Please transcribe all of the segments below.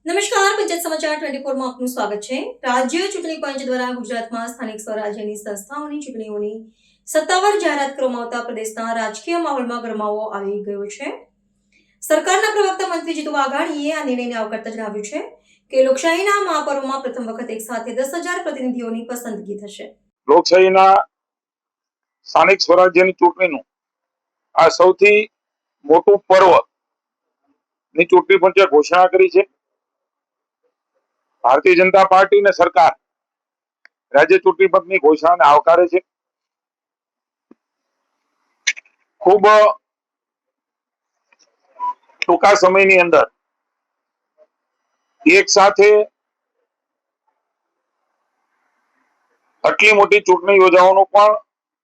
નમસ્કાર, પંચાયત સમાચાર 24 માં આપનું સ્વાગત છે। રાજ્ય ચૂંટણી પંચ દ્વારા ગુજરાતમાં સ્થાનિક સ્વરાજ્યની સંસ્થાઓની ચૂંટણીઓની સત્તાવાર જાહેરાત કરવામાં આવતા પ્રદેશના રાજકીય માહોલમાં ગરમાવો આવી ગયો છે। સરકારના પ્રવક્તા મંત્રી જીતુ વાઘાણીએ આ નિર્ણયને આવકારતા જણાવ્યું છે કે લોકશાહીના મહાપર્વમાં પ્રથમ વખત એક સાથે 10,000 પ્રતિનિધિઓની પસંદગી થશે। લોકશાહીના સ્થાનિક સ્વરાજ્યની ચૂંટણીનું આ સૌથી મોટું પર્વની ચૂંટણી પંચે ઘોષણા કરી છે। ભારતીય જનતા પાર્ટી અને સરકાર રાજ્ય ચૂંટણી પંચની ઘોષણાને આવકારે છે। ખૂબ ટૂંકા સમયની અંદર એક સાથે આટલી મોટી ચૂંટણી યોજવાનું પણ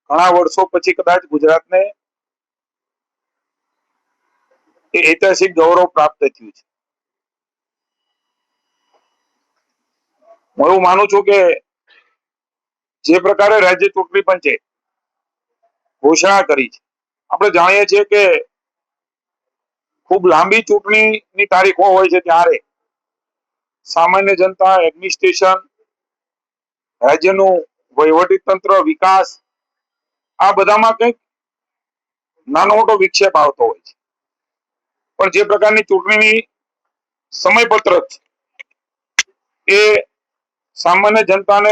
ઘણા વર્ષો પછી કદાચ ગુજરાતને ઐતિહાસિક ગૌરવ પ્રાપ્ત થયું છે। હું એવું માનું છું કે જે પ્રકારે રાજ્ય ચૂંટણી પંચે ઘોષણા કરી છે, આપણે જાણીએ છીએ કે ખૂબ લાંબી ચૂંટણીની તારીખો હોય છે ત્યારે સામાન્ય જનતા, એડમિનિસ્ટ્રેશન, રાજ્યનું વહીવટી તંત્ર, વિકાસ, આ બધામાં કંઈક નાનો મોટો વિક્ષેપ આવતો હોય છે। પણ જે પ્રકારની ચૂંટણીની સમયપત્રક છે એ સામાન્ય જનતાને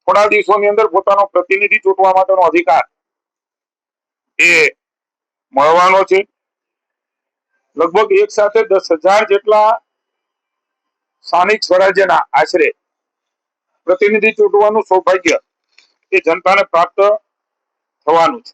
થોડા દિવસોની અંદર પોતાનો પ્રતિનિધિ ચૂંટવા માટેનો અધિકાર એ મળવાનો છે। લગભગ એક સાથે 10,000 જેટલા સ્થાનિક સ્વરાજ્યના આશરે પ્રતિનિધિ ચૂંટવાનું સૌભાગ્ય એ જનતાને પ્રાપ્ત થવાનું છે।